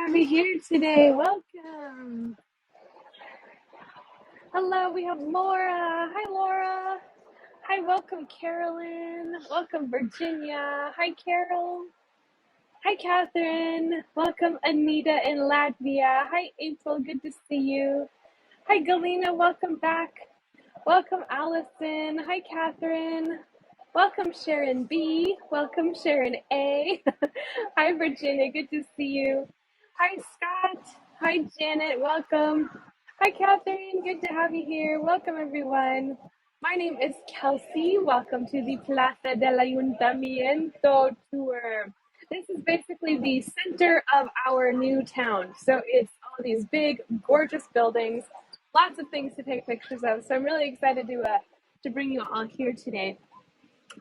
have you here today. Welcome. Hello, we have Laura. Hi, Laura. Hi, welcome, Carolyn. Welcome, Virginia. Hi, Carol. Hi, Catherine. Welcome, Anita in Latvia. Hi, April. Good to see you. Hi, Galena. Welcome back. Welcome, Allison. Hi, Catherine. Welcome, Sharon B. Welcome, Sharon A. Hi, Virginia. Good to see you. Hi, Scott. Hi, Janet. Welcome. Hi, Catherine. Good to have you here. Welcome, everyone. My name is Kelsey. Welcome to the Plaza del Ayuntamiento tour. This is basically the center of our new town. So it's all these big, gorgeous buildings, lots of things to take pictures of. So I'm really excited to bring you all here today.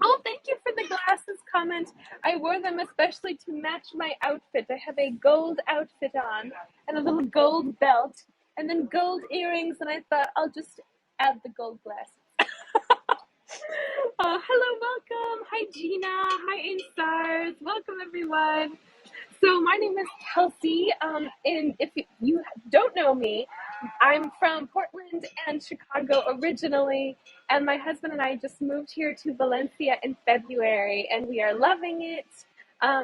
Oh, thank you for the glasses comment. I wore them especially to match my outfit. I have a gold outfit on and a little gold belt and then gold earrings, and I thought I'll just add the gold glasses. Hello, welcome. Hi, Gina. Hi, Instars. Welcome, everyone. So my name is Kelsey, and if you don't know me, I'm from Portland and Chicago originally, and my husband and I just moved here to Valencia in February, and we are loving it.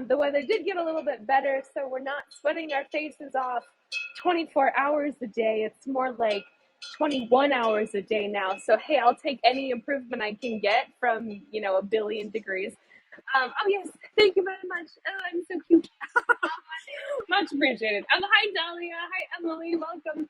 The weather did get a little bit better, so we're not sweating our faces off 24 hours a day. It's more like 21 hours a day now. So hey, I'll take any improvement I can get from, a billion degrees. Oh yes, thank you very much. Oh, I'm so cute. Much appreciated. Hi, Dahlia. Hi, Emily. Welcome.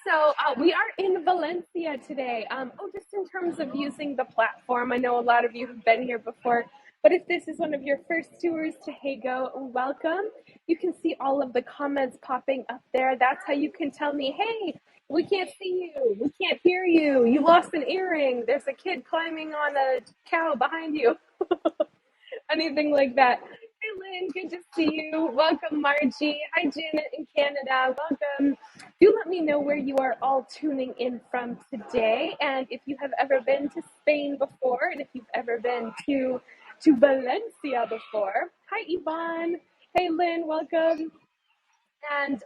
So we are in Valencia today. Just in terms of using the platform, I know a lot of you have been here before, but if this is one of your first tours to Hago, welcome. You can see all of the comments popping up there. That's how you can tell me, hey, we can't see you, we can't hear you, you lost an earring, there's a kid climbing on a cow behind you. Anything like that. Hey, Lynn, good to see you. Welcome, Margie. Hi, Janet in Canada. Welcome. Do let me know where you are all tuning in from today, and if you have ever been to Spain before, and if you've ever been to Valencia before. Hi, Yvonne. Hey, Lynn. Welcome. And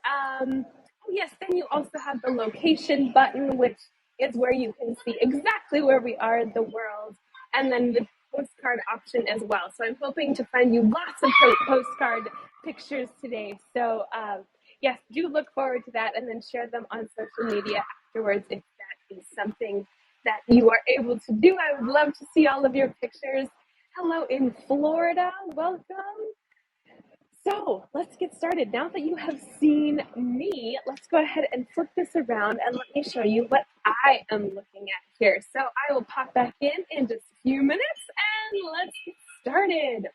yes, then you also have the location button, which is where you can see exactly where we are in the world, and then the postcard option as well. So I'm hoping to find you lots of postcard pictures today. So yes, do look forward to that, and then share them on social media afterwards if that is something that you are able to do. I would love to see all of your pictures. Hello in Florida. Welcome. So let's get started. Now that you have seen me, let's go ahead and flip this around and let me show you what I am looking at here. So I will pop back in just a few minutes and let's get started.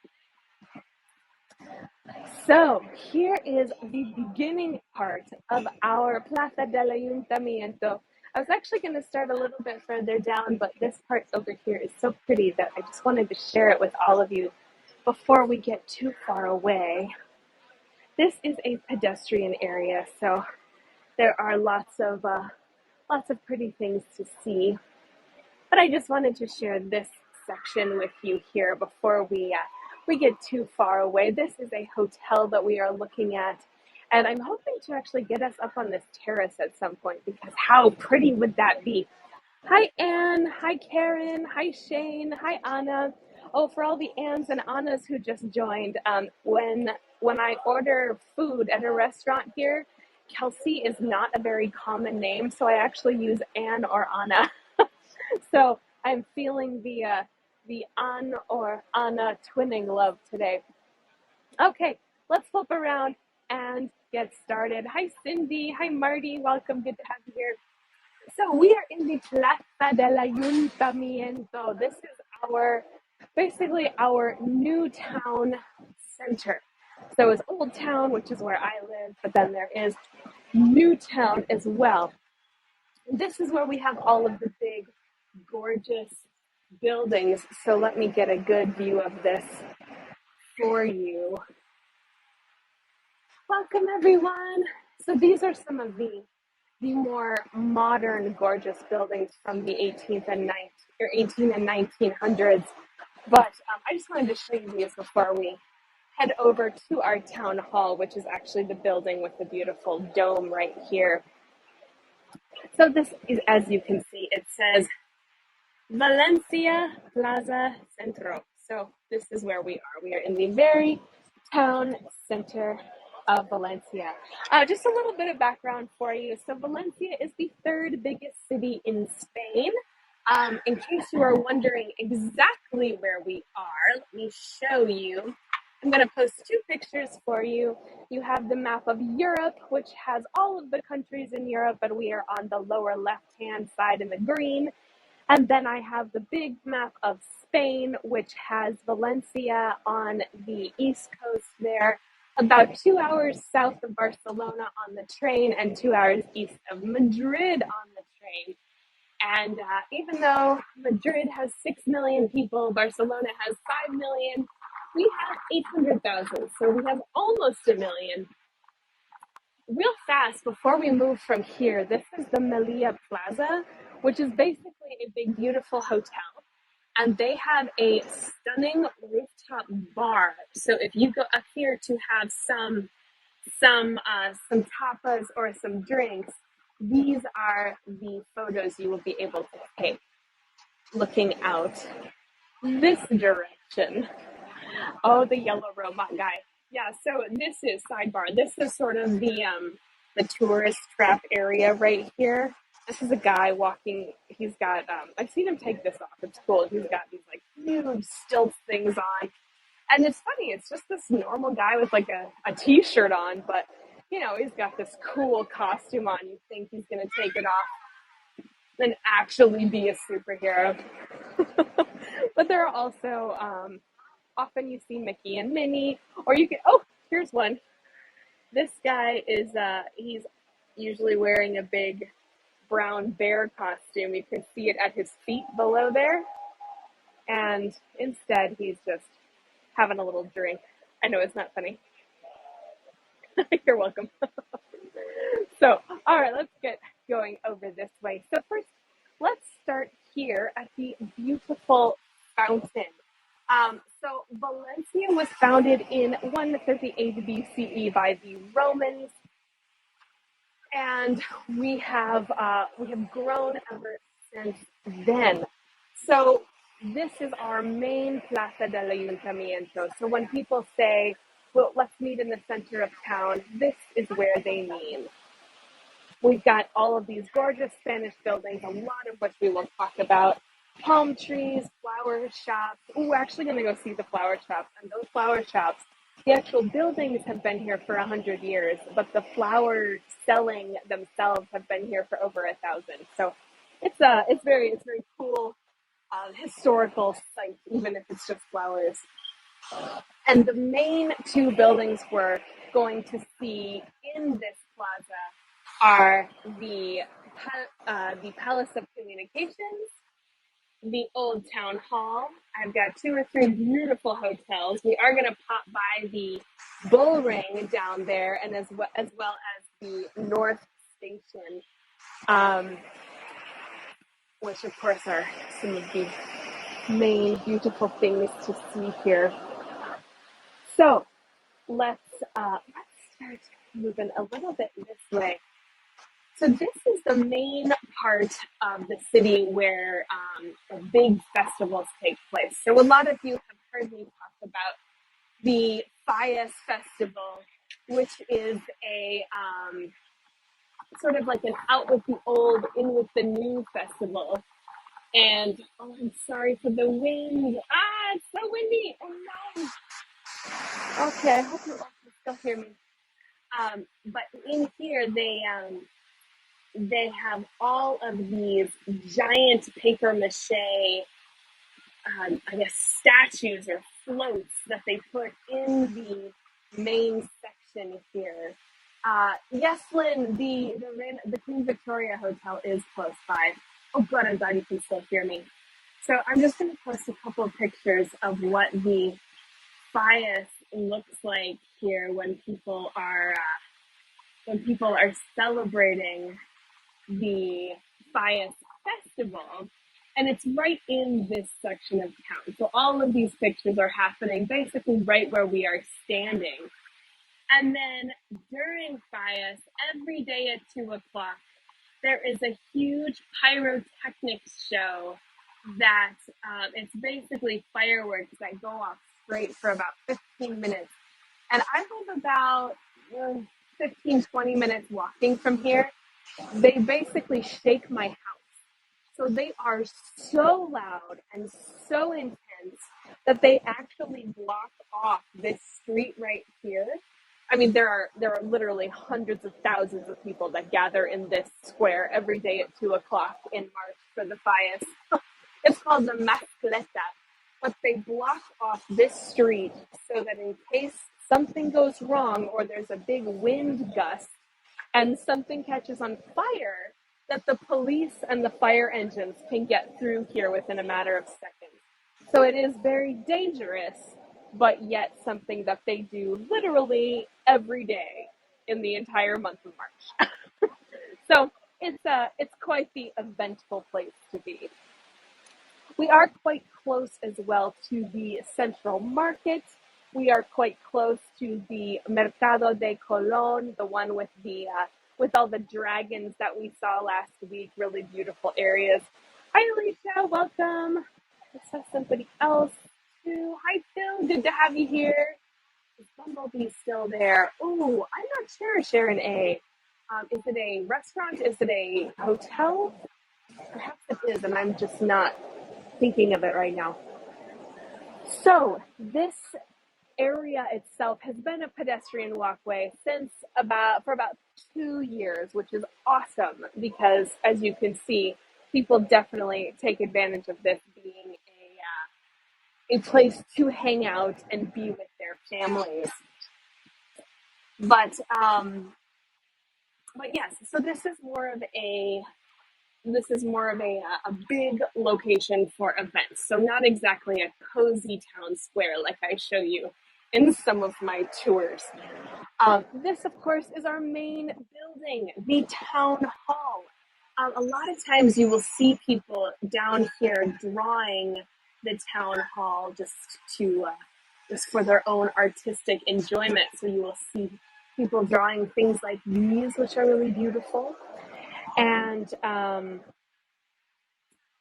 So here is the beginning part of our Plaza del Ayuntamiento. I was actually going to start a little bit further down, but this part over here is so pretty that I just wanted to share it with all of you before we get too far away. This is a pedestrian area, so there are lots of pretty things to see. But I just wanted to share this section with you here before we get too far away. This is a hotel that we are looking at, and I'm hoping to actually get us up on this terrace at some point, because how pretty would that be? Hi, Anne. Hi, Karen. Hi, Shane. Hi, Anna. Oh, for all the Anns and Annas who just joined, when I order food at a restaurant here, Kelsey is not a very common name, so I actually use Anne or Anna. So I'm feeling the Ann or Anna twinning love today. Okay, let's flip around and get started. Hi, Cindy. Hi, Marty. Welcome. Good to have you here. So we are in the Plaza del Ayuntamiento. This is basically our new town center. So it's Old Town, which is where I live, but then there is New Town as well. This is where we have all of the big, gorgeous buildings. So let me get a good view of this for you. Welcome, everyone. So these are some of the more modern, gorgeous buildings from the 18th and 1900s. But I just wanted to show you these before we head over to our town hall, which is actually the building with the beautiful dome right here. So this is, as you can see, it says Valencia Plaza Centro. So this is where we are. We are in the very town center of Valencia. Just a little bit of background for you. So Valencia is the third biggest city in Spain. In case you are wondering exactly where we are, let me show you. I'm going to post two pictures for you. You have the map of Europe, which has all of the countries in Europe, but we are on the lower left-hand side in the green. And then I have the big map of Spain, which has Valencia on the east coast there, about 2 hours south of Barcelona on the train, and 2 hours east of Madrid on the train. And even though Madrid has 6 million people, Barcelona has 5 million, we have 800,000. So we have almost a million. Real fast, before we move from here, this is the Melia Plaza, which is basically a big, beautiful hotel. And they have a stunning rooftop bar. So if you go up here to have some tapas or some drinks, these are the photos you will be able to take looking out this direction. Oh, the yellow robot guy. Yeah, so this is sidebar. This is sort of the tourist trap area right here. This is a guy walking. He's got I've seen him take this off. It's cool. He's got these like huge stilt things on. And it's funny, it's just this normal guy with like a t-shirt on, but you know, he's got this cool costume on. You think he's gonna take it off and actually be a superhero. But there are also often you see Mickey and Minnie, or you can, oh, here's one. This guy is, he's usually wearing a big brown bear costume. You can see it at his feet below there. And instead, he's just having a little drink. I know it's not funny. You're welcome. So, all right, let's get going over this way. So first, let's start here at the beautiful fountain. So Valencia was founded in 138 BCE by the Romans, and we have grown ever since then. So this is our main Plaza del Ayuntamiento. So when people say, "Well, let's meet in the center of town," this is where they mean. We've got all of these gorgeous Spanish buildings, a lot of which we will talk about. Palm trees, flower shops. Ooh, we're actually going to go see the flower shops. And those flower shops, the actual buildings have been here for 100 years, but the flowers selling themselves have been here for over 1,000. So it's very cool, historical site, even if it's just flowers. And the main two buildings we're going to see in this plaza are the Palace of Communications, the Old Town Hall. I've got 2 or 3 beautiful hotels. We are going to pop by the Bull Ring down there, and as well as the North Station, which of course are some of the main beautiful things to see here. So let's start moving a little bit this way. So this is the main part of the city where big festivals take place. So a lot of you have heard me talk about the Fies Festival, which is a sort of like an out with the old, in with the new festival. And oh, I'm sorry for the wind. Ah, it's so windy. Oh no. Okay, I hope you all can still hear me. But in here, they have all of these giant paper mache, I guess, statues or floats that they put in the main section here. Yes, Lynn, the Queen Victoria Hotel is close by. Oh, good, I'm glad you can still hear me. So I'm just going to post a couple of pictures of what the Fies looks like here when people are celebrating the Fies Festival. And it's right in this section of town. So all of these pictures are happening basically right where we are standing. And then during Fias, every day at 2 o'clock, there is a huge pyrotechnics show that it's basically fireworks that go off straight for about 15 minutes. And I live about 15, 20 minutes walking from here. They basically shake my house. So they are so loud and so intense that they actually block off this street right here. I mean, there are literally hundreds of thousands of people that gather in this square every day at 2 o'clock in March for the Fias. It's called the Mascleta, but they block off this street so that in case something goes wrong or there's a big wind gust and something catches on fire, that the police and the fire engines can get through here within a matter of seconds. So it is very dangerous, but yet something that they do literally every day in the entire month of March. So it's quite the eventful place to be. We are quite close as well to the central market. We are quite close to the Mercado de Colón, the one with all the dragons that we saw last week. Really beautiful areas. Hi, Alicia. Welcome. Let's have somebody else too. Hi, Phil. Good to have you here. Is Bumblebee still there? Oh, I'm not sure, Sharon A. Is it a restaurant? Is it a hotel? Perhaps it is, and I'm just not thinking of it right now. So this area itself has been a pedestrian walkway for about 2 years, which is awesome because, as you can see, people definitely take advantage of this being a place to hang out and be with their families. But yes, so this is more of a big location for events. So not exactly a cozy town square like I show you in some of my tours. This, of course, is our main building, the town hall. A lot of times you will see people down here drawing the town hall just for their own artistic enjoyment. So you will see people drawing things like these, which are really beautiful. And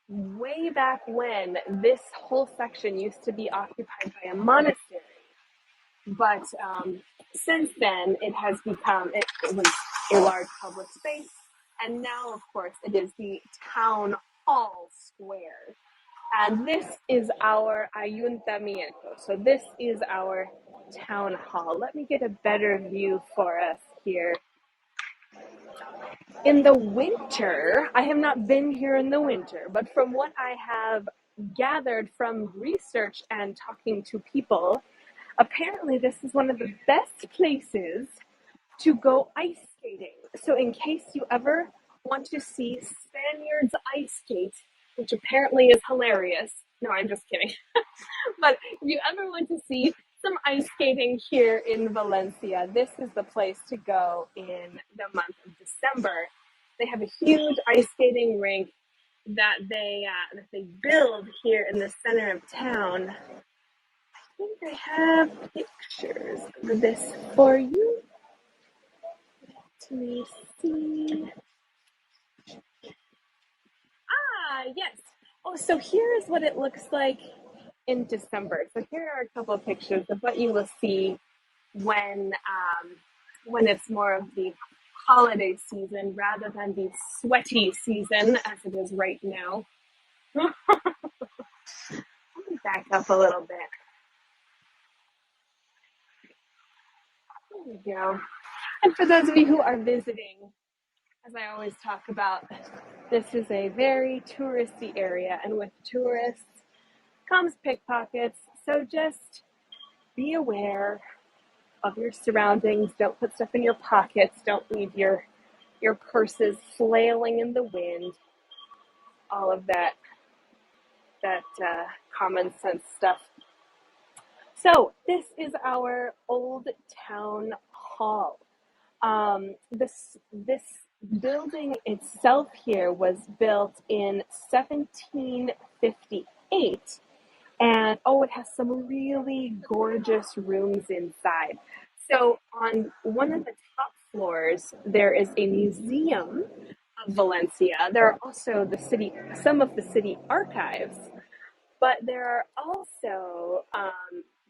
way back when, this whole section used to be occupied by a monastery. But since then, it was a large public space. And now, of course, it is the town hall square. And this is our Ayuntamiento. So this is our town hall. Let me get a better view for us here. In the winter, I have not been here in the winter, but from what I have gathered from research and talking to people, apparently this is one of the best places to go ice skating. So in case you ever want to see Spaniards ice skate, which apparently is hilarious. No, I'm just kidding. But if you ever want to see some ice skating here in Valencia, this is the place to go in the month of December. They have a huge ice skating rink that they build here in the center of town. I think I have pictures of this for you. Let me see. Yes. Oh, so here is what it looks like in December. So here are a couple of pictures of what you will see when it's more of the holiday season rather than the sweaty season as it is right now. Let me back up a little bit. There we go. And for those of you who are visiting, as I always talk about, this is a very touristy area, and with tourists comes pickpockets. So just be aware of your surroundings. Don't put stuff in your pockets. Don't leave your purses flailing in the wind. All of that common sense stuff. So this is our old town hall. This building itself here was built in 1758. And oh, it has some really gorgeous rooms inside. So on one of the top floors, there is a museum of Valencia. There are also some of the city archives, but there are also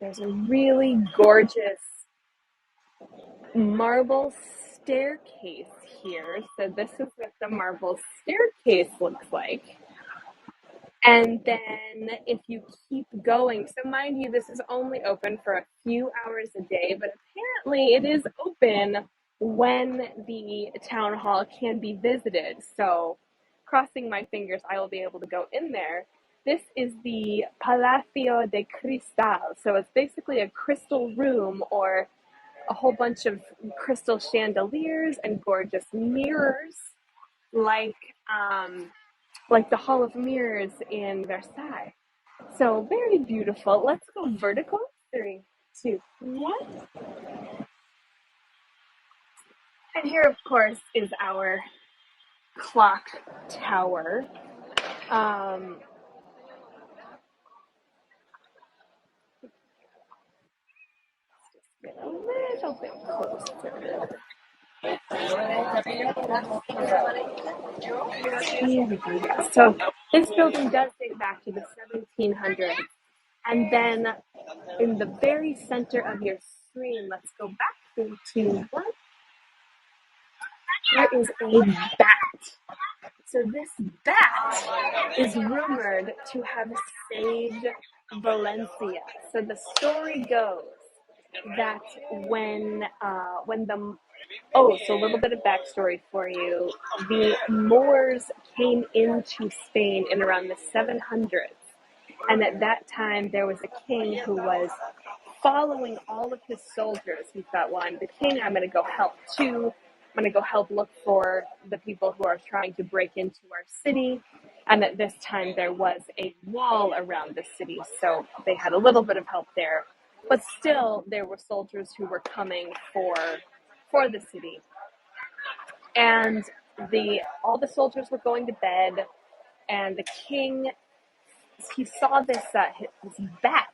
there's a really gorgeous marble staircase here. So this is what the marble staircase looks like. And then if you keep going, so mind you, this is only open for a few hours a day, but apparently it is open when the town hall can be visited. So crossing my fingers, I will be able to go in there. This is the Palacio de Cristal. So it's basically a crystal room or a whole bunch of crystal chandeliers and gorgeous mirrors like like the Hall of Mirrors in Versailles. So very beautiful. Let's go vertical. 3, 2, 1. And here, of course, is our clock tower. Um, get a little bit closer. So this building does date back to the 1700s. And then in the very center of your screen, let's go back 3, 2, 1. There is a bat. So this bat is rumored to have saved Valencia. So the story goes that so a little bit of backstory for you. The Moors came into Spain in around the 700s. And at that time, there was a king who was following all of his soldiers. He thought, well, I'm the king. I'm going to go help too. I'm going to go help look for the people who are trying to break into our city. And at this time, there was a wall around the city. So they had a little bit of help there. But still, there were soldiers who were coming for the city. And all the soldiers were going to bed. And the king, he saw this bat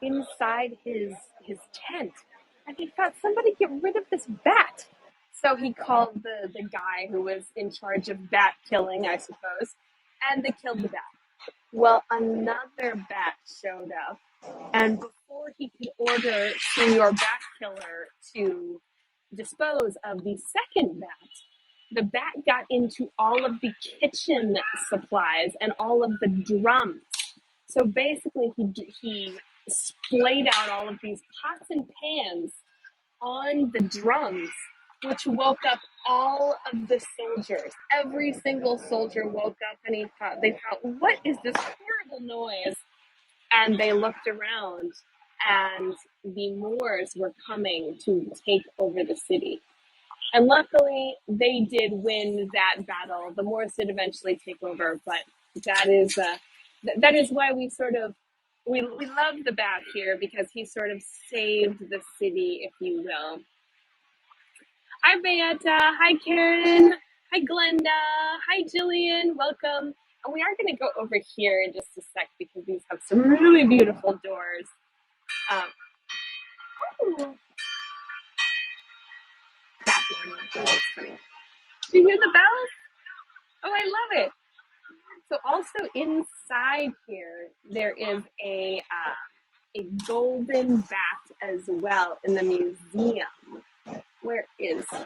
inside his tent, and he thought, somebody get rid of this bat. So he called the guy who was in charge of bat killing, I suppose, and they killed the bat. Well, another bat showed up, and before he could order Senor Bat Killer to dispose of the second bat, the bat got into all of the kitchen supplies and all of the drums. So basically, he splayed out all of these pots and pans on the drums, which woke up all of the soldiers. Every single soldier woke up and they thought, what is this horrible noise? And they looked around, and the Moors were coming to take over the city. And luckily, they did win that battle. The Moors did eventually take over, but that is why we love the bat here, because he sort of saved the city, if you will. Hi, Beata. Hi, Karen. Hi, Glenda. Hi, Jillian. Welcome. And we are going to go over here in just a sec because these have some really beautiful doors. That's funny. Do you hear the bells? Oh, I love it. So also inside here, there is a golden bat as well in the museum. Where is he?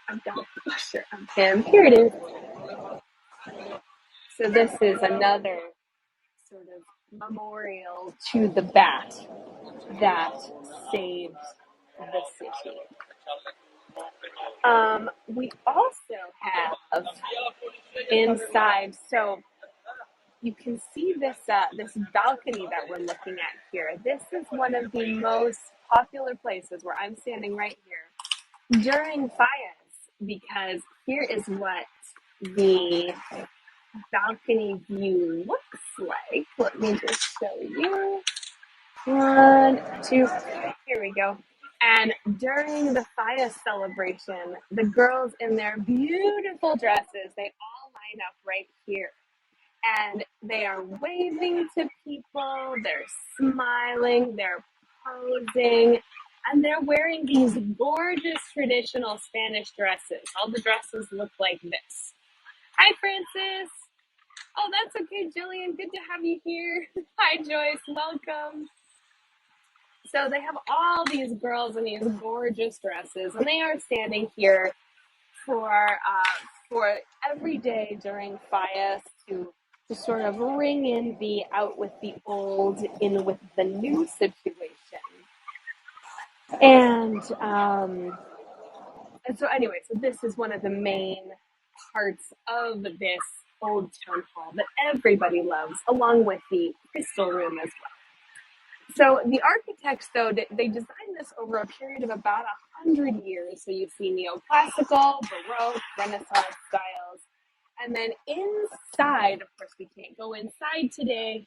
I've got a picture of him. Here it is. So this is another sort of memorial to the bat that saved the city. We also have inside, so you can see this balcony that we're looking at here. This is one of the most popular places where I'm standing right here during fires, because here is what the balcony view looks like. Let me just show you. 1, 2, here we go. And during the Faya celebration, the girls in their beautiful dresses, they all line up right here. And they are waving to people, they're smiling, they're posing, and they're wearing these gorgeous traditional Spanish dresses. All the dresses look like this. Hi, Francis. Oh, that's okay, Jillian. Good to have you here. Hi, Joyce. Welcome. So they have all these girls in these gorgeous dresses, and they are standing here for for every day during Fias to sort of ring in the out with the old, in with the new situation. And so anyway, so this is one of the main parts of this old town hall that everybody loves, along with the crystal room as well. So the architects, though, they designed this over a period of about 100 years. So you see neoclassical, Baroque, Renaissance styles. And then inside, of course, we can't go inside today,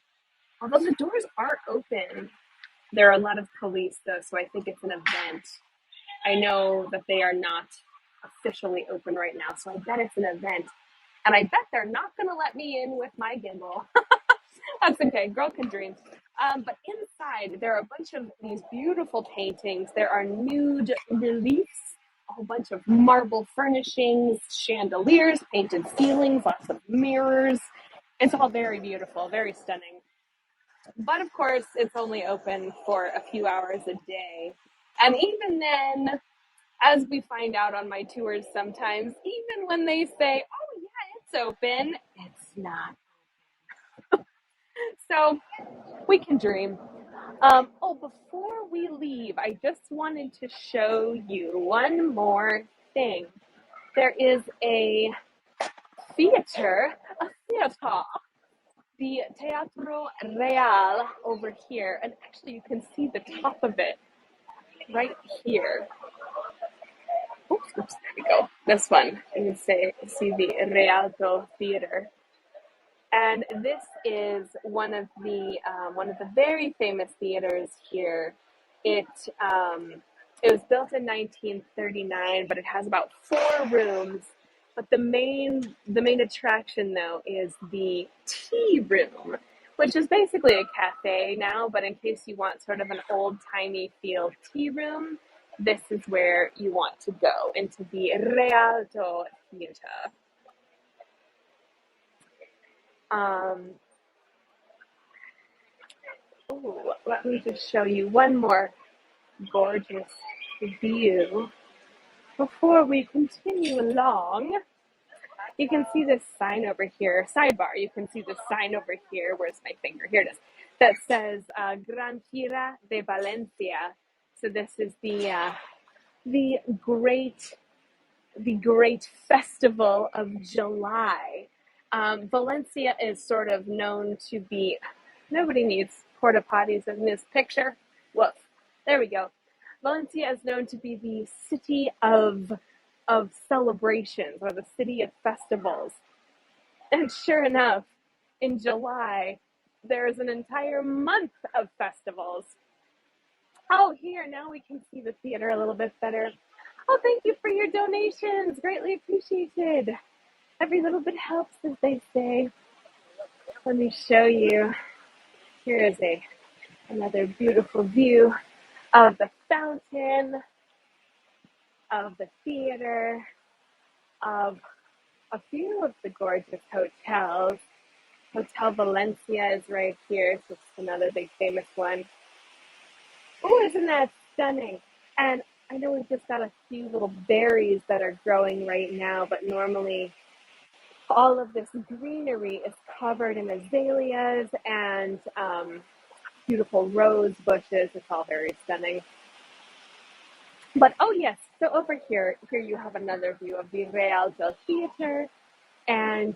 although the doors are open. There are a lot of police, though, so I think it's an event. I know that they are not officially open right now, so I bet it's an event. And I bet they're not going to let me in with my gimbal. That's okay, girl can dream. But inside, there are a bunch of these beautiful paintings. There are nude reliefs, a whole bunch of marble furnishings, chandeliers, painted ceilings, lots of mirrors. It's all very beautiful, very stunning. But of course, it's only open for a few hours a day. And even then, as we find out on my tours sometimes, even when they say, oh yeah, it's open, it's not. So we can dream. Before we leave, I just wanted to show you one more thing. There is a theater, the Teatro Real over here, and actually you can see the top of it right here. Oops, there we go. This one, you can see the Rialto Theater. And this is one of the very famous theaters here. It it was built in 1939, but it has about 4 rooms. But the main attraction though is the tea room, which is basically a cafe now. But in case you want sort of an old timey feel tea room, this is where you want to go, into the Rialto Theater. Um, Let me just show you one more gorgeous view before we continue along. You can see this sign over here, sidebar. You can see this sign over here. Where's my finger? Here it is. That says Gran Fira de Valencia. So this is the great festival of July. Valencia is sort of known to be, nobody needs porta potties in this picture. Woof. There we go. Valencia is known to be the city of celebrations, or the city of festivals. And sure enough, in July, there's an entire month of festivals. Oh, here, now we can see the theater a little bit better. Oh, thank you for your donations. Greatly appreciated. Every little bit helps, as they say. Let me show you. Here is another beautiful view of the fountain, of the theater, of a few of the gorgeous hotels. Hotel Valencia is right here. So it's another big famous one. Oh, isn't that stunning? And I know we've just got a few little berries that are growing right now, but normally all of this greenery is covered in azaleas and beautiful rose bushes. It's all very stunning. But oh yes, so over here you have another view of the Real del Theater, and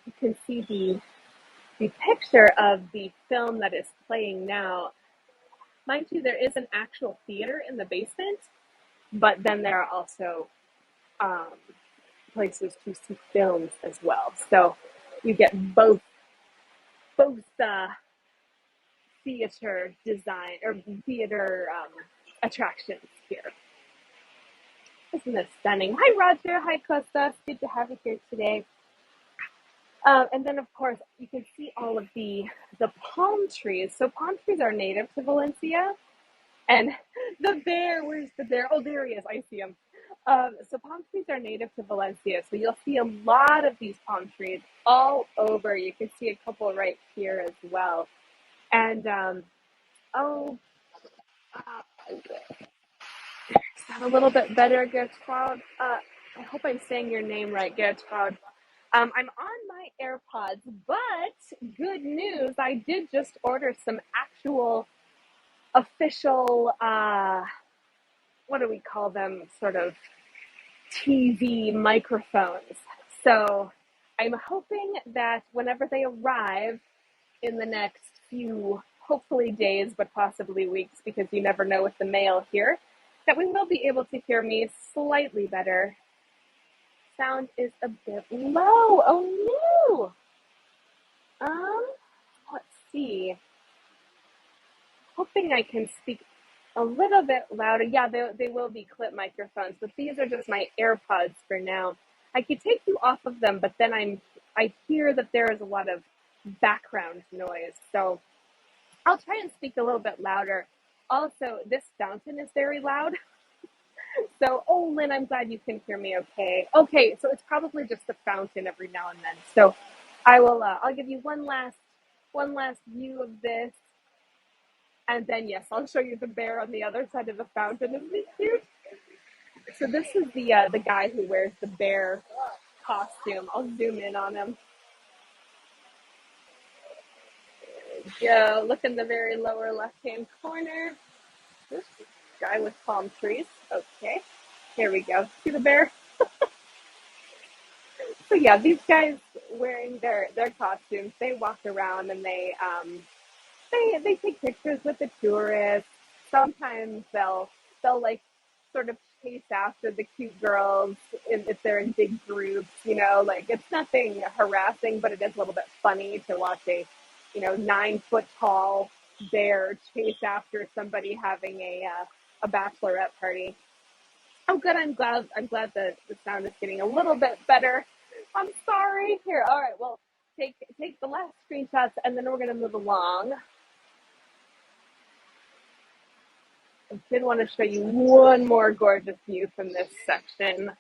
you can see the picture of the film that is playing now. Mind you, there is an actual theater in the basement, but then there are also places to see films as well. So you get both theater design or theater attractions here. Isn't this stunning? Hi, Roger. Hi, Costa. Good to have you here today. And then, of course, you can see all of the palm trees. So palm trees are native to Valencia. And the bear, where's the bear? Oh, there he is. I see him. So palm trees are native to Valencia. So you'll see a lot of these palm trees all over. You can see a couple right here as well. And oh, is that a little bit better, Gertrude? I hope I'm saying your name right, Gertrude. I'm on my AirPods, but good news, I did just order some actual official, what do we call them, sort of TV microphones. So I'm hoping that whenever they arrive in the next few, hopefully days, but possibly weeks, because you never know with the mail here, that we will be able to hear me slightly better. Sound is a bit low. Oh no. Let's see. Hoping I can speak a little bit louder. Yeah, they will be clip microphones, but these are just my AirPods for now. I could take you off of them, but then I hear that there is a lot of background noise. So I'll try and speak a little bit louder. Also, this fountain is very loud. So, oh, Lynn, I'm glad you can hear me okay. Okay, so it's probably just the fountain every now and then. So I'll give you one last view of this. And then, yes, I'll show you the bear on the other side of the fountain. Isn't it cute? So this is the guy who wears the bear costume. I'll zoom in on him. Yeah, look in the very lower left-hand corner. This guy with palm trees. Okay, here we go. See the bear? So yeah, these guys wearing their costumes, they walk around and they take pictures with the tourists. Sometimes they'll like sort of chase after the cute girls if they're in big groups. Like it's nothing harassing, but it is a little bit funny to watch a 9 foot tall bear chase after somebody having a bachelorette party. Oh, good. I'm glad that the sound is getting a little bit better. I'm sorry. Here, all right. Well, take the last screenshots, and then we're gonna move along. I did want to show you one more gorgeous view from this section.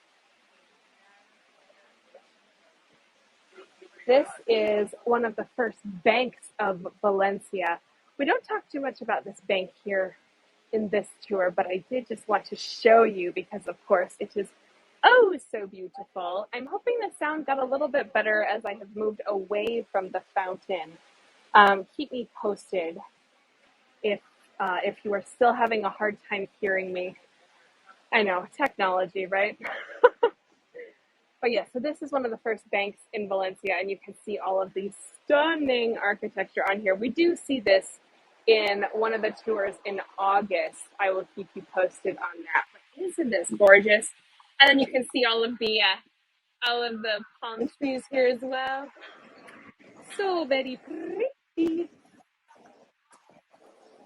This is one of the first banks of Valencia. We don't talk too much about this bank here in this tour, but I did just want to show you because, of course, it is oh so beautiful. I'm hoping the sound got a little bit better as I have moved away from the fountain. Keep me posted if you are still having a hard time hearing me. I know, technology, right? But yeah, so this is one of the first banks in Valencia, and you can see all of the stunning architecture on here. We do see this in one of the tours in August. I will keep you posted on that. But isn't this gorgeous? And then you can see all of the palm trees here as well. So very pretty.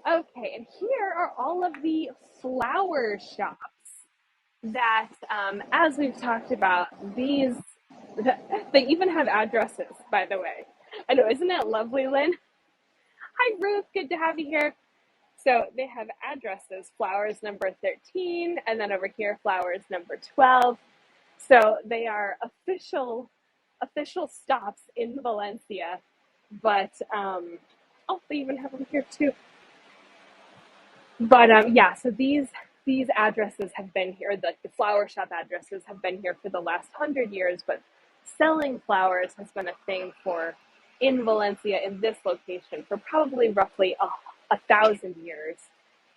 Okay, and here are all of the flower shops that, as we've talked about, they even have addresses, by the way. I know, isn't that lovely, Lynn? Hi, Ruth. Good to have you here. So they have addresses, flowers number 13, and then over here, flowers number 12. So they are official stops in Valencia. But, oh, they even have them here too. But yeah, so these addresses have been here. The flower shop addresses have been here for the last 100 years. But selling flowers has been a thing for in Valencia in this location for probably roughly 1,000 years.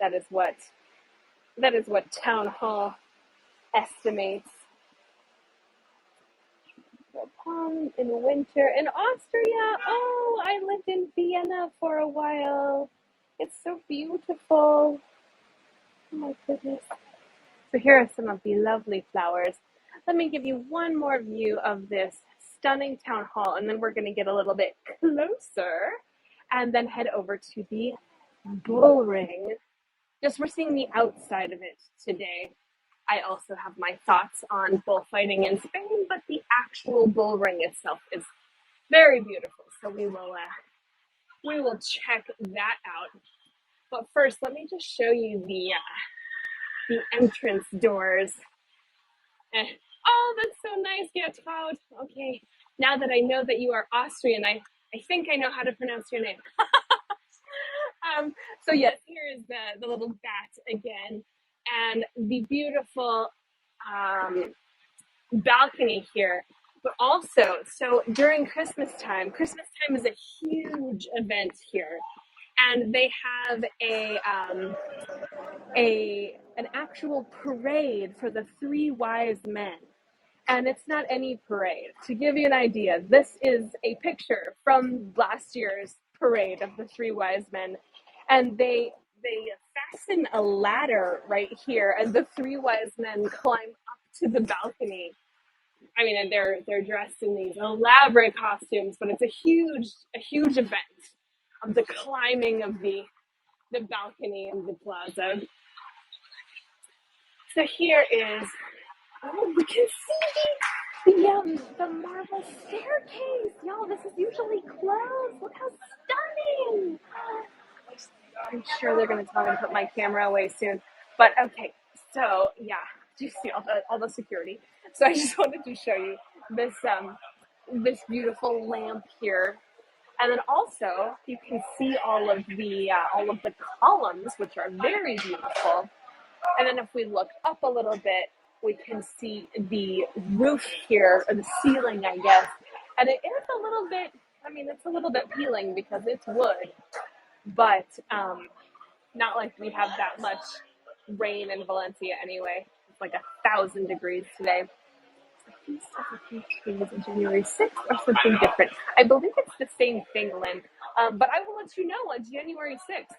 That is what town hall estimates. In winter in Austria. Oh, I lived in Vienna for a while. It's so beautiful. Oh my goodness. So here are some of the lovely flowers. Let me give you one more view of this stunning town hall, and then we're going to get a little bit closer and then head over to the bull ring. just we're seeing the outside of it today. I also have my thoughts on bullfighting in Spain, but the actual bull ring itself is very beautiful. So we will check that out. But first, let me just show you the entrance doors. Oh, that's so nice, Gertrude. Okay, now that I know that you are Austrian, I think I know how to pronounce your name. So yes, here is the little bat again, and the beautiful balcony here. But also, so during Christmas time is a huge event here, and they have an actual parade for the three wise men. And it's not any parade. To give you an idea, this is a picture from last year's parade of the three wise men, and they fasten a ladder right here, and the three wise men climb up to the balcony. I mean, and they're dressed in these elaborate costumes, but it's a huge event of the climbing of the balcony of the plaza. So here is, oh, we can see the marble staircase. Y'all, this is usually closed. Look how stunning. I'm sure they're going to tell me to put my camera away soon. But okay, so yeah, do you see all the security? So I just wanted to show you this this beautiful lamp here. And then also you can see all of the columns, which are very beautiful. And then if we look up a little bit, we can see the roof here, or the ceiling, I guess. And it is a little bit, I mean, it's a little bit peeling because it's wood, but not like we have that much rain in Valencia anyway. It's like 1,000 degrees today. Feast of the Trees on January 6th or something different. I believe it's the same thing, Lynn. But I will let you know on January 6th.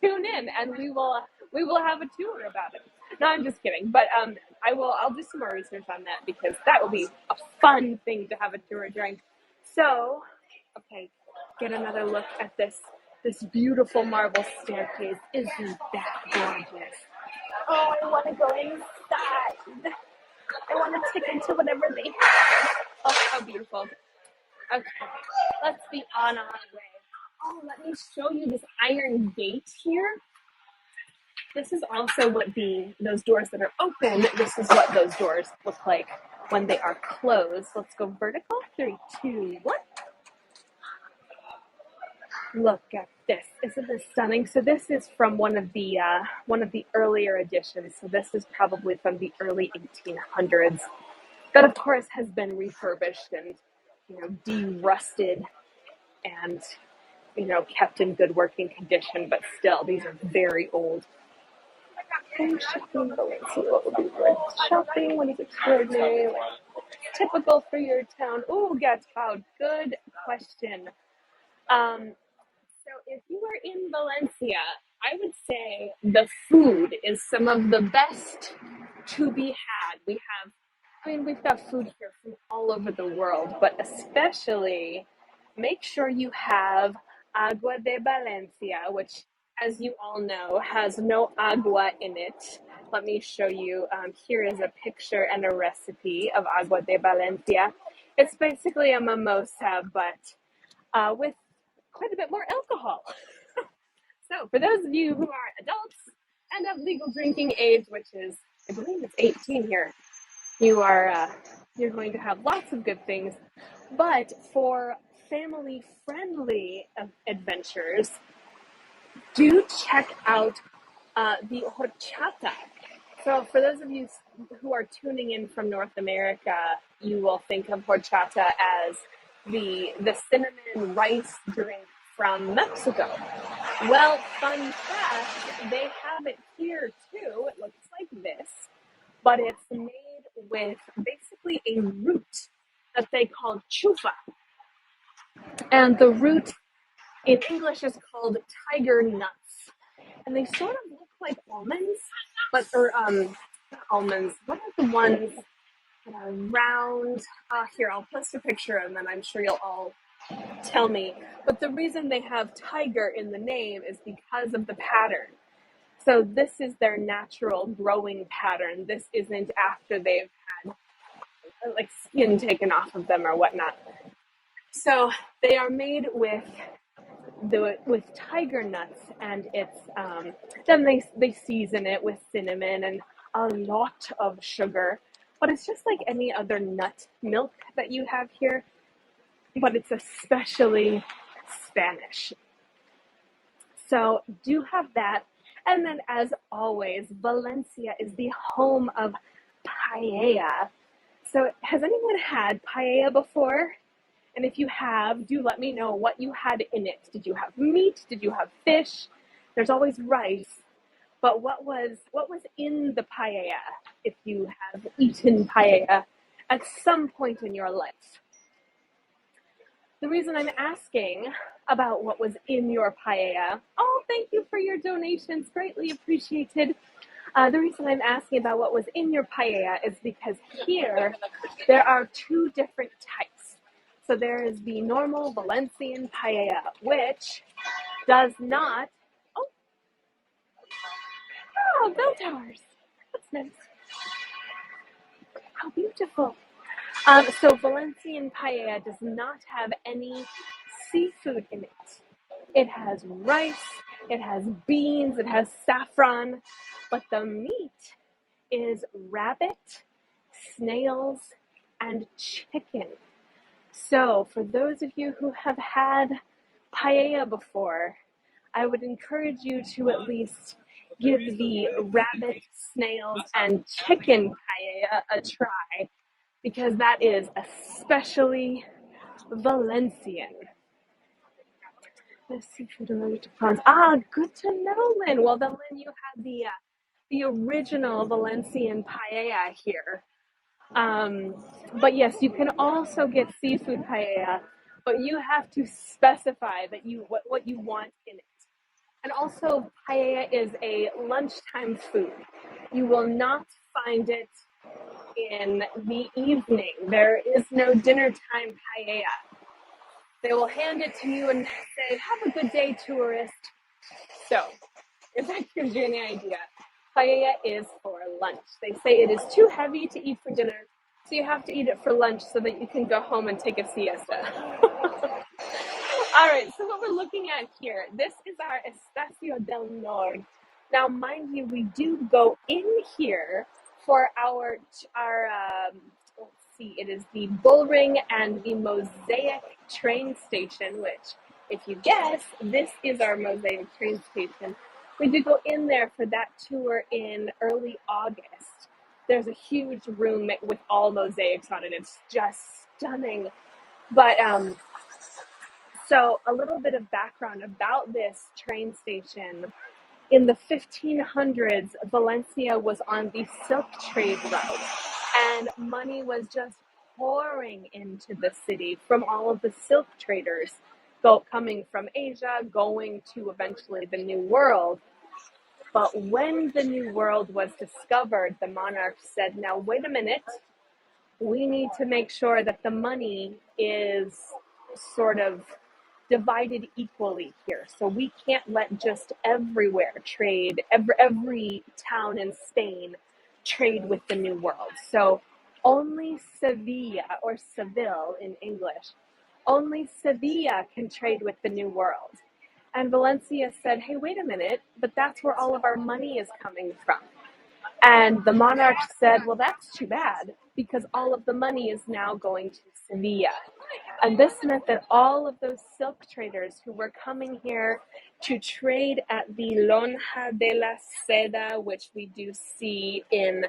Tune in and we will have a tour about it. No, I'm just kidding. But I'll do some more research on that because that will be a fun thing to have a tour during. So, okay, get another look at this beautiful marble staircase. Isn't that gorgeous? Oh, I want to go inside. I want to tip into whatever they have. Oh, how beautiful. Okay, let's be on our way. Oh, let me show you this iron gate here. This is also what those doors that are open, this is what those doors look like when they are closed. Let's go vertical. 3, 2, 1. Look at this. Isn't this stunning? So this is from one of the earlier editions. So this is probably from the early 1800s. That, of course, has been refurbished and, de-rusted and, kept in good working condition. But still, these are very old. Shopping, what would be good? Shopping, what is extraordinary? Typical for your town. Oh, Gatspout, good question. So if you are in Valencia, I would say the food is some of the best to be had. We've got food here from all over the world, but especially make sure you have agua de Valencia, which, as you all know, has no agua in it. Let me show you. Here is a picture and a recipe of agua de Valencia. It's basically a mimosa, but with quite a bit more alcohol. So, for those of you who are adults and of legal drinking age, which is, I believe it's 18 here, you're going to have lots of good things. But for family-friendly adventures, do check out the horchata. So for those of you who are tuning in from North America, you will think of horchata as the cinnamon rice drink from Mexico. Well, fun fact, they have it here too. It looks like this, but it's made with basically a root that they call chufa. And the root in English is called tiger nuts. And they sort of look like almonds, or not almonds. What are the ones that are round? Here, I'll post a picture and then I'm sure you'll all tell me. But the reason they have tiger in the name is because of the pattern. So this is their natural growing pattern. This isn't after they've had like skin taken off of them or whatnot. So they are made with tiger nuts, and it's then they season it with cinnamon and a lot of sugar. But it's just like any other nut milk that you have here, but it's especially Spanish. So do have that. And then, as always, Valencia is the home of paella. So has anyone had paella before? And if you have, do let me know what you had in it. Did you have meat? Did you have fish? There's always rice. But what was in the paella if you have eaten paella at some point in your life? The reason I'm asking about what was in your paella, oh, thank you for your donations, greatly appreciated. The reason I'm asking about what was in your paella is because here there are two different types. So there is the normal Valencian paella, which does not. Oh, oh, bell towers. That's nice. How beautiful. So Valencian paella does not have any seafood in it. It has rice, it has beans, it has saffron, but the meat is rabbit, snails, and chicken. So for those of you who have had paella before, I would encourage you to at least give the rabbit, snails, and chicken paella a try, because that is especially Valencian. The seafood allergic to prawns. Ah, good to know, Lynn. Well, then, Lynn, you had the original Valencian paella here. But yes, you can also get seafood paella, but you have to specify that what you want in it. And also, paella is a lunchtime food. You will not find it in the evening. There is no dinner time paella. They will hand it to you and say, "Have a good day, tourist." So, if that gives you any idea, paella is for lunch. They say it is too heavy to eat for dinner, so you have to eat it for lunch so that you can go home and take a siesta. All right, so what we're looking at here, this is our Estacio del Norte. Now, mind you, we do go in here for let's see, it is the Bullring and the Mosaic train station, which, if you guess, this is our Mosaic train station. We do go in there for that tour in early August. There's a huge room with all mosaics on it. It's just stunning. But so a little bit of background about this train station. In the 1500s, Valencia was on the silk trade route, and money was just pouring into the city from all of the silk traders coming from Asia, going to eventually the New World. But when the New World was discovered, the monarch said, "Now, wait a minute. We need to make sure that the money is sort of divided equally here. So we can't let just everywhere trade, every town in Spain trade with the New World. So only Sevilla, or Seville in English, only Sevilla can trade with the New World." And Valencia said, "Hey, wait a minute, but that's where all of our money is coming from." And the monarch said, "Well, that's too bad, because all of the money is now going to Sevilla." And this meant that all of those silk traders who were coming here to trade at the Lonja de la Seda, which we do see in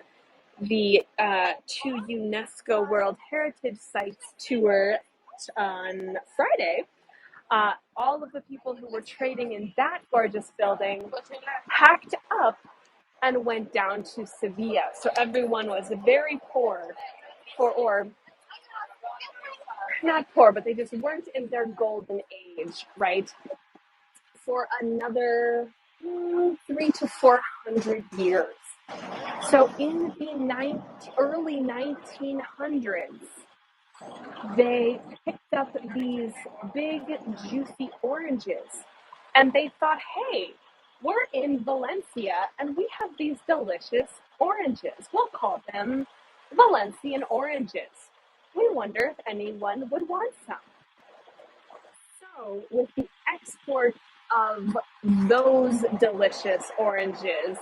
the two UNESCO World Heritage Sites tour on Friday, all of the people who were trading in that gorgeous building packed up and went down to Sevilla. So everyone was very poor, or not poor, but they just weren't in their golden age, right? For another 300 to 400 years. So in the early 1900s, they picked up these big, juicy oranges, and they thought, "Hey, We're in Valencia and we have these delicious oranges. We'll call them Valencian oranges. We wonder if anyone would want some. So, with the export of those delicious oranges,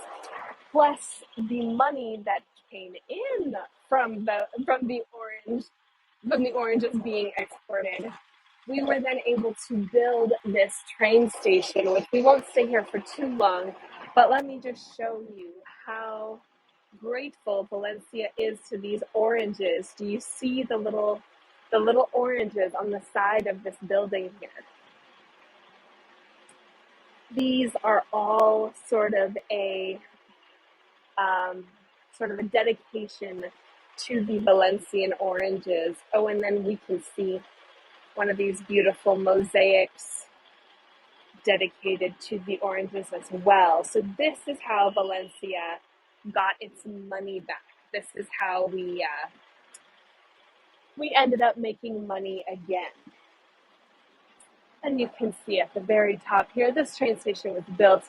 plus the money that came in from the oranges being exported, we were then able to build this train station, which we won't stay here for too long, but let me just show you how grateful Valencia is to these oranges. Do you see the little oranges on the side of this building here? These are all sort of a dedication to the Valencian oranges. Oh, and then we can see one of these beautiful mosaics dedicated to the oranges as well. So this is how Valencia got its money back. This is how we ended up making money again. And you can see at the very top here, this train station was built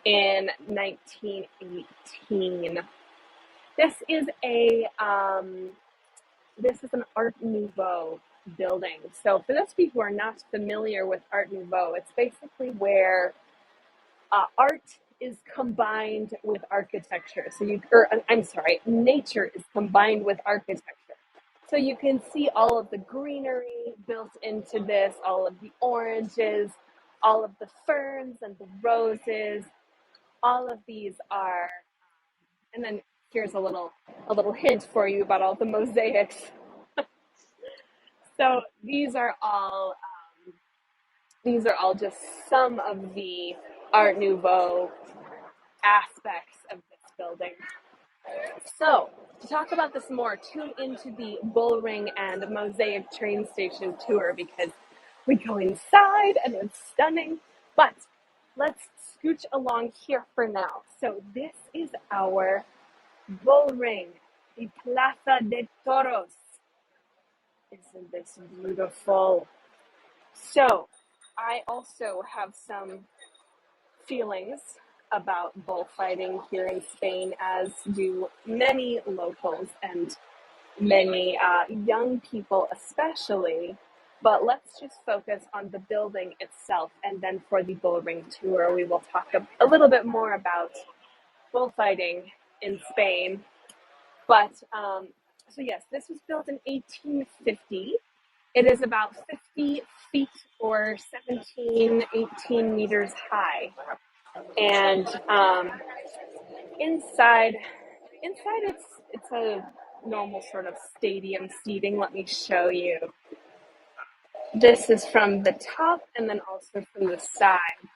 in 1918. This is an Art Nouveau building. So for those people who are not familiar with Art Nouveau, it's basically where art is combined with architecture. Nature is combined with architecture. So you can see all of the greenery built into this, all of the oranges, all of the ferns and the roses. All of these are, and then here's a little hint for you about all the mosaics. So these are all just some of the Art Nouveau aspects of this building. So, to talk about this more, tune into the Bullring and Mosaic train station tour because we go inside and it's stunning. But let's scooch along here for now. So, this is our Bullring, the Plaza de Toros. Isn't this beautiful? So, I also have some feelings about bullfighting here in Spain, as do many locals and many young people especially. But let's just focus on the building itself, and then for the bullring tour, we will talk a little bit more about bullfighting in Spain. But so yes, this was built in 1850. It is about 50 feet or 17, 18 meters high. And inside it's a normal sort of stadium seating. Let me show you. This is from the top and then also from the side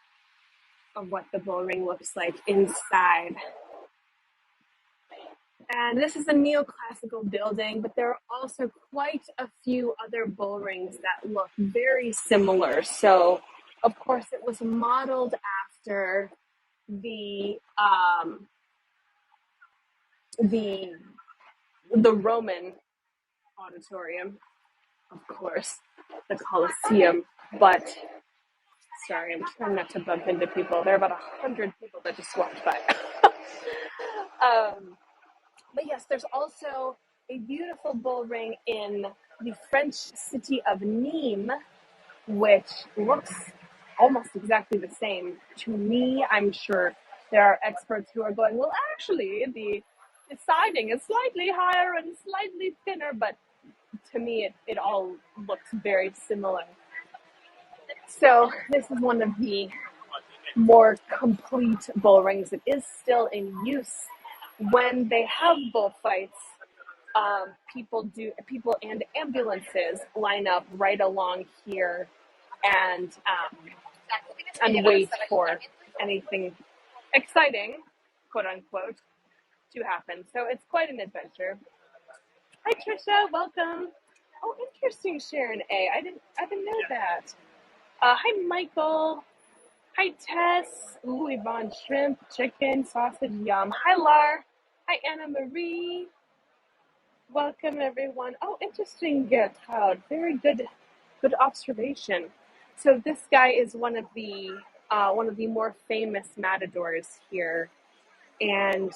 of what the bullring looks like inside. And this is a neoclassical building, but there are also quite a few other bullrings that look very similar. So, of course, it was modeled after the Roman auditorium, of course, the Colosseum. But sorry, I'm trying not to bump into people. There are about 100 people that just walked by. But yes, there's also a beautiful bullring in the French city of Nîmes, which looks almost exactly the same. To me, I'm sure there are experts who are going, well, actually, the siding is slightly higher and slightly thinner, but to me, it all looks very similar. So this is one of the more complete bull rings. It is still in use. When they have bullfights, people and ambulances line up right along here and wait for anything exciting, quote unquote, to happen. So it's quite an adventure. Hi Trisha, welcome. Oh, interesting, Sharon A. I didn't know that. Hi Michael. Hi Tess. Ooh, Yvonne, shrimp, chicken, sausage, yum. Hi Lar. Hi Anna Marie. Welcome everyone. Oh, interesting, Gertrude. Very good observation. So this guy is one of the one of the more famous matadors here. And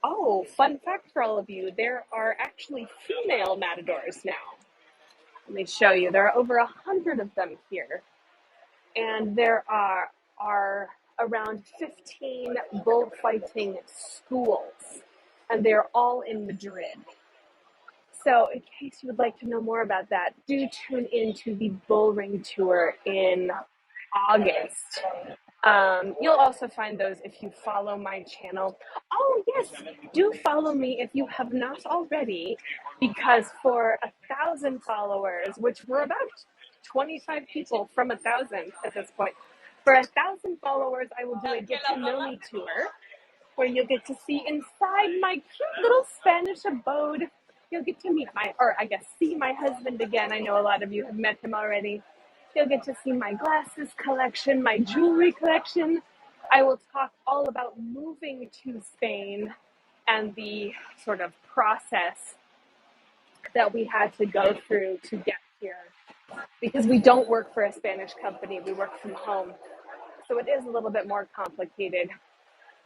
oh, fun fact for all of you, there are actually female matadors now. Let me show you. There are over 100 of them here. And there are around 15 bullfighting schools. And they're all in Madrid. So in case you would like to know more about that, do tune into the bull ring tour in August. You'll also find those if you follow my channel. Oh yes, do follow me if you have not already, because for 1,000 followers, which we're about 25 people from 1,000 at this point, for 1,000 followers, I will do a get to know me tour where you'll get to see inside my cute little Spanish abode. You'll get to meet see my husband again. I know a lot of you have met him already. You'll get to see my glasses collection, my jewelry collection. I will talk all about moving to Spain and the sort of process that we had to go through to get here. Because we don't work for a Spanish company, we work from home. So it is a little bit more complicated.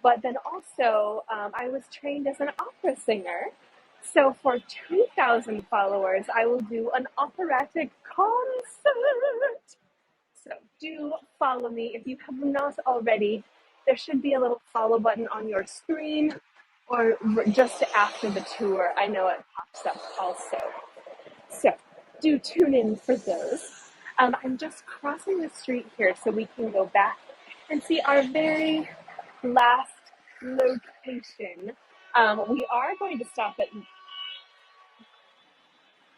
But then also, I was trained as an opera singer. So for 2,000 followers, I will do an operatic concert. So do follow me if you have not already. There should be a little follow button on your screen or just after the tour. I know it pops up also. So do tune in for those. I'm just crossing the street here so we can go back and see our very last location. We are going to stop at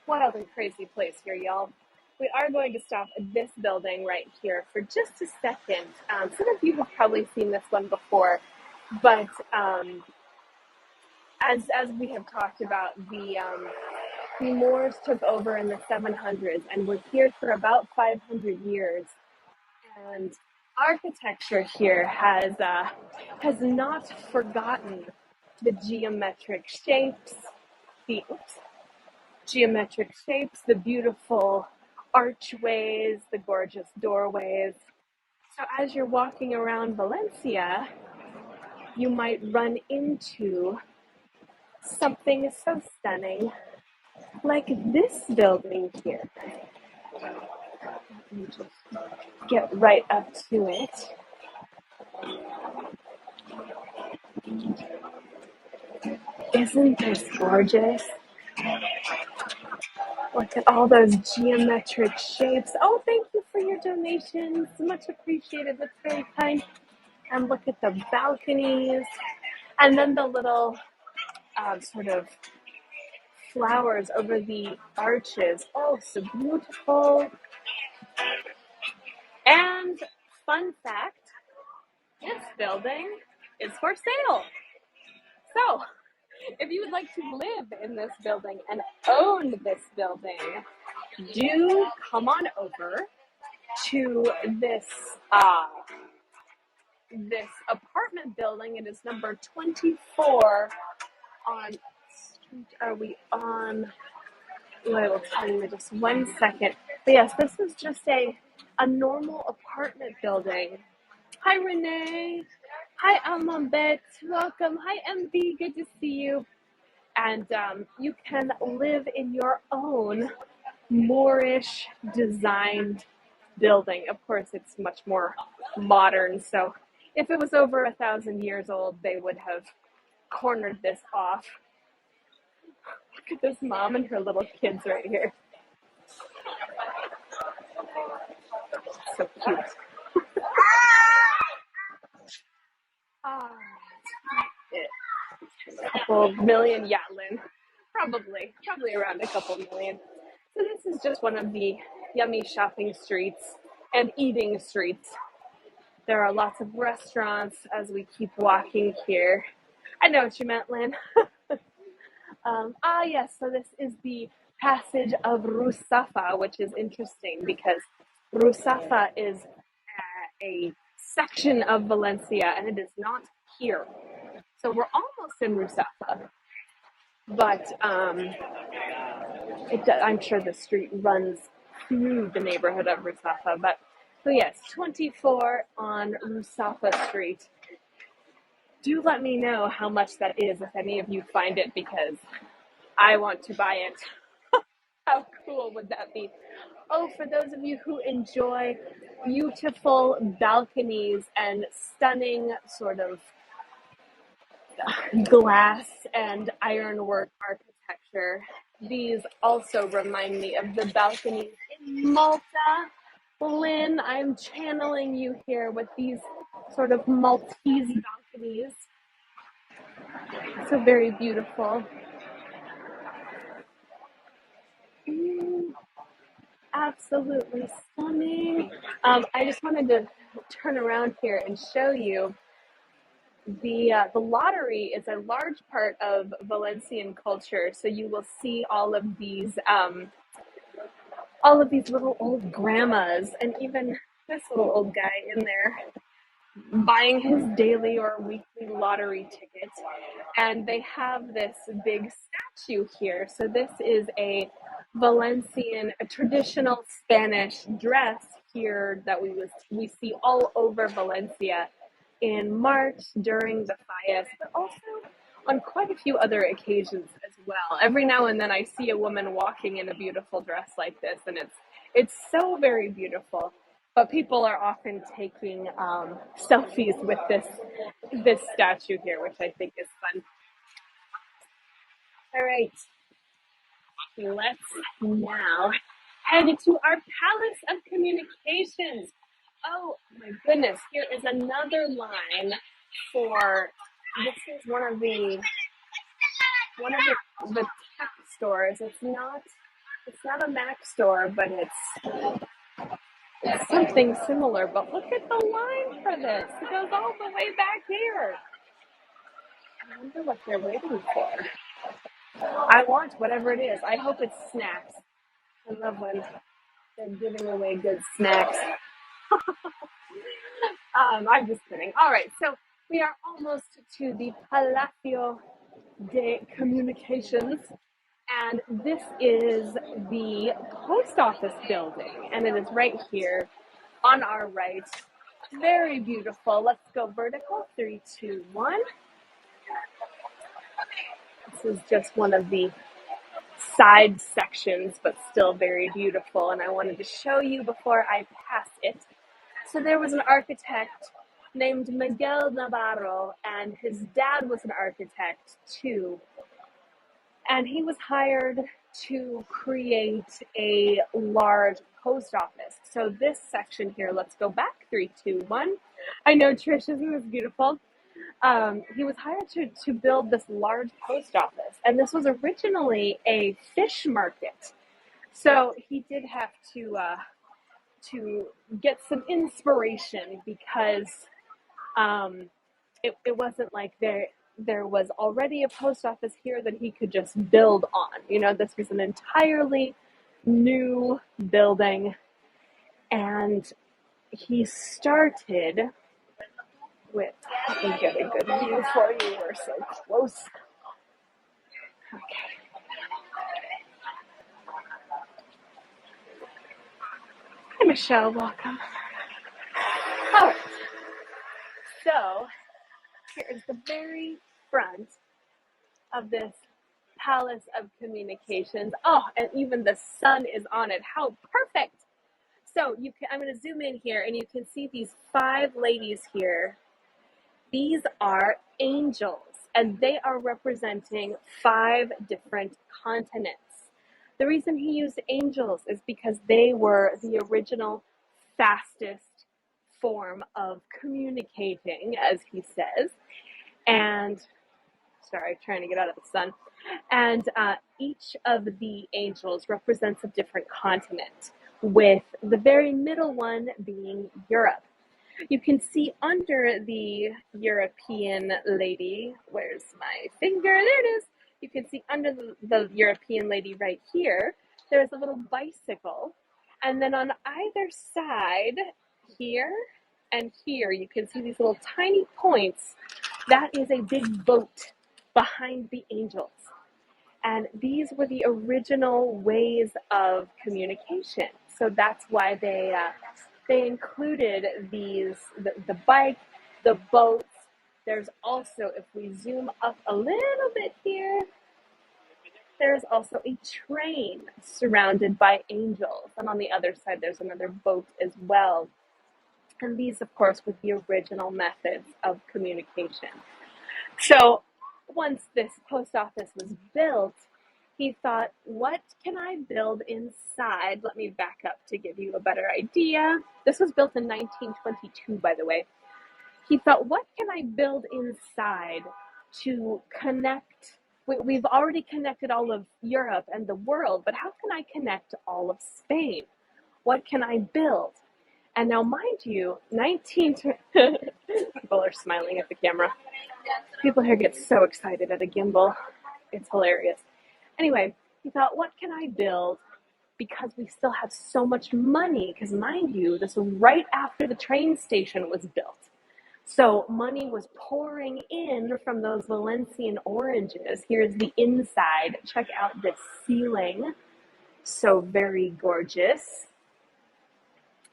wild and crazy place here, y'all. We are going to stop at this building right here for just a second. Some of you have probably seen this one before, but as we have talked about, the Moors took over in the 700s and were here for about 500 years. And architecture here has not forgotten the geometric shapes, the beautiful archways, the gorgeous doorways. So as you're walking around Valencia, you might run into something so stunning like this building here. Let me just get right up to it. Isn't this gorgeous? Look at all those geometric shapes. Oh, thank you for your donations. Much appreciated. That's very kind. And look at the balconies. And then the little sort of flowers over the arches. Oh, so beautiful. And fun fact, this building is for sale. So, if you would like to live in this building and own this building, do come on over to this apartment building. It is number 24 on street. Are we on? I will tell you in just 1 second. But yes, this is just a normal apartment building. Hi, Renee. Hi, Amambet. Welcome. Hi, MB. Good to see you. And you can live in your own Moorish designed building. Of course, it's much more modern. So if it was over 1,000 years old, they would have cornered this off. Look at this mom and her little kids right here. So cute. A couple million, yeah, Lynn. Probably around a couple million. So this is just one of the yummy shopping streets and eating streets. There are lots of restaurants as we keep walking here. I know what you meant, Lynn. Yes, so this is the passage of Rusafa, which is interesting because Rusafa is a section of Valencia and it is not here. So we're almost in Rusafa, but I'm sure the street runs through the neighborhood of Rusafa, but So yes, 24 on Rusafa Street. Do let me know how much that is if any of you find it because I want to buy it. How cool would that be? Oh, for those of you who enjoy beautiful balconies and stunning sort of glass and ironwork architecture, these also remind me of the balconies in Malta. Lynn, I'm channeling you here with these sort of Maltese balconies. So very beautiful. Mm, absolutely stunning. I just wanted to turn around here and show you the lottery is a large part of Valencian culture. So you will see all of these little old grandmas, and even this little old guy in there buying his daily or weekly lottery ticket. And they have this big statue here. So this is a a traditional Spanish dress here that we see all over Valencia in March during the Fies, but also on quite a few other occasions as well. Every now and then I see a woman walking in a beautiful dress like this, and it's so very beautiful. But people are often taking selfies with this statue here, which I think is fun. All right, let's now head to our Palace of Communications. Oh my goodness, here is another line for this is one of the tech stores. It's not a Mac store, but it's something similar. But look at the line for this. It goes all the way back here. I wonder what they're waiting for. I want whatever it is. I hope it's snacks. I love when they're giving away good snacks. I'm just kidding. All right, so we are almost to the Palacio de Communications, and this is the post office building, and it is right here on our right. Very beautiful. Let's go vertical. 3, 2, 1. This is just one of the side sections, but still very beautiful, and I wanted to show you before I pass it. So there was an architect named Miguel Navarro, and his dad was an architect too. And he was hired to create a large post office. So this section here, let's go back, 3, 2, 1. I know, Trish, isn't this beautiful? He was hired to build this large post office, and this was originally a fish market. So he did have to get some inspiration because it wasn't like there was already a post office here that he could just build on. You know, this was an entirely new building, and he started with, let me get a good view for you. We're so close. Okay. Hi, Michelle. Welcome. All right. So here's the very front of this Palace of Communications. Oh, and even the sun is on it. How perfect. So I'm going to zoom in here, and you can see these 5 ladies here. These are angels, and they are representing 5 different continents. The reason he used angels is because they were the original fastest form of communicating, as he says. And sorry, trying to get out of the sun. And each of the angels represents a different continent, with the very middle one being Europe. You can see under the European lady, where's my finger? There it is. You can see under the European lady right here, there's a little bicycle. And then on either side, here and here, you can see these little tiny points. That is a big boat behind the angels. And these were the original ways of communication. So that's why they included the bike, the boats. There's also, if we zoom up a little bit here, there's also a train surrounded by angels. And on the other side, there's another boat as well. And these, of course, were the original methods of communication. So once this post office was built, he thought, what can I build inside? Let me back up to give you a better idea. This was built in 1922, by the way. He thought, what can I build inside to connect? We've already connected all of Europe and the world, but how can I connect all of Spain? What can I build? And now, mind you, people are smiling at the camera. People here get so excited at a gimbal. It's hilarious. Anyway, he thought, what can I build? Because we still have so much money. Because mind you, this was right after the train station was built. So money was pouring in from those Valencian oranges. Here's the inside. Check out this ceiling. So very gorgeous.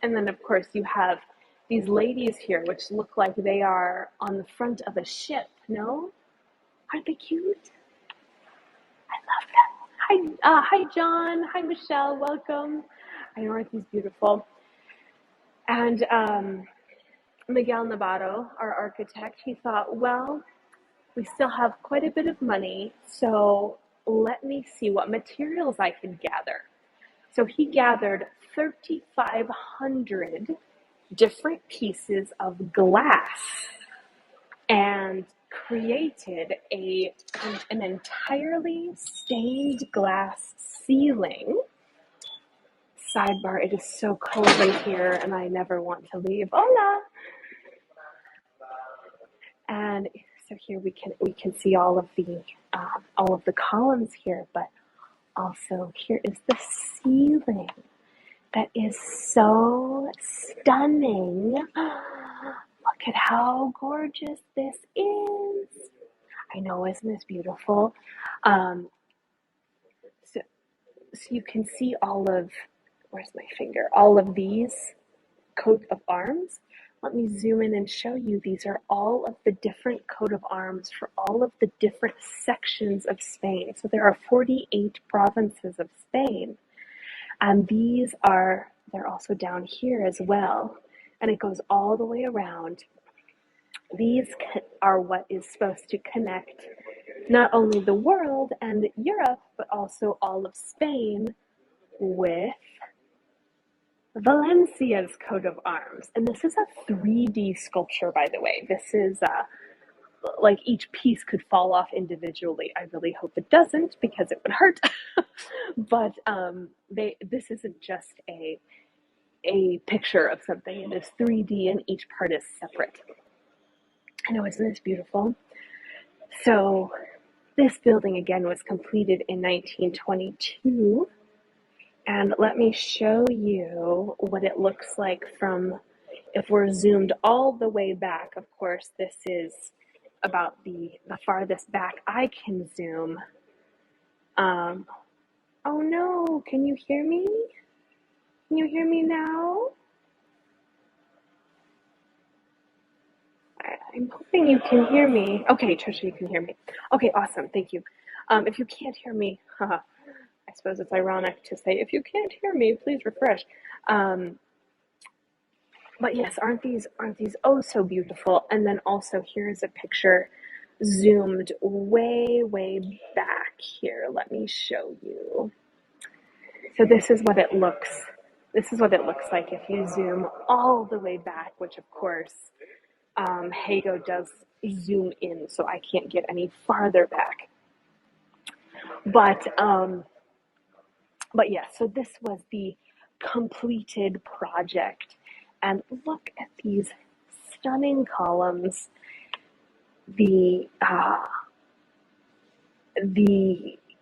And then, of course, you have these ladies here, which look like they are on the front of a ship. No? Aren't they cute? I love them. Hi, John. Hi, Michelle. Welcome. I know, aren't these beautiful? And Miguel Navarro, our architect, he thought, well, we still have quite a bit of money, so let me see what materials I can gather. So he gathered 3,500 different pieces of glass and created an entirely stained glass ceiling. Sidebar, it is so cold right here and I never want to leave. Hola! And so here we can see all of the columns here, but also here is the ceiling that is so stunning. Look at how gorgeous this is. I know, isn't this beautiful? So you can see all of, where's my finger? All of these coat of arms. Let me zoom in and show you. These are all of the different coat of arms for all of the different sections of Spain. So there are 48 provinces of Spain. And they're also down here as well. And it goes all the way around. These are what is supposed to connect not only the world and Europe, but also all of Spain with Valencia's coat of arms. And this is a 3D sculpture, by the way. This is like each piece could fall off individually. I really hope it doesn't because it would hurt. But this isn't just a picture of something. It is 3D and each part is separate. I know, isn't this beautiful? So this building again was completed in 1922. And let me show you what it looks like from, if we're zoomed all the way back. Of course, this is about the farthest back I can zoom. Oh no, can you hear me? Can you hear me now? I'm hoping you can hear me. Okay, Trisha, you can hear me. Okay, awesome, thank you. If you can't hear me, I suppose it's ironic to say, if you can't hear me, please refresh. But yes, aren't these oh so beautiful? And then also here's a picture zoomed way, way back here. Let me show you. So this is what it looks like if you zoom all the way back, which of course, Hago does zoom in, so I can't get any farther back. But yeah, so this was the completed project. And look at these stunning columns. The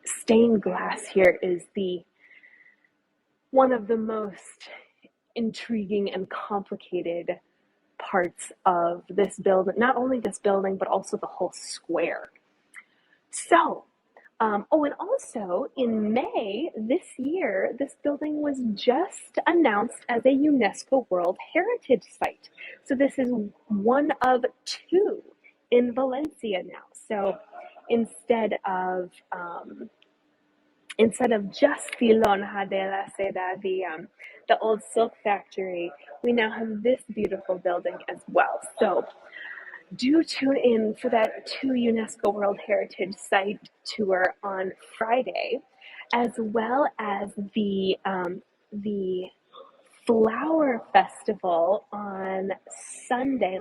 stained glass here is one of the most intriguing and complicated parts of this building. Not only this building, but also the whole square. So, Oh, and also in May this year, this building was just announced as a UNESCO World Heritage Site. So this is one of two in Valencia now. So instead of just the Lonja de la Seda, the old silk factory, we now have this beautiful building as well. So do tune in for that two UNESCO World Heritage Site tour on Friday, as well as the Flower Festival on Sunday.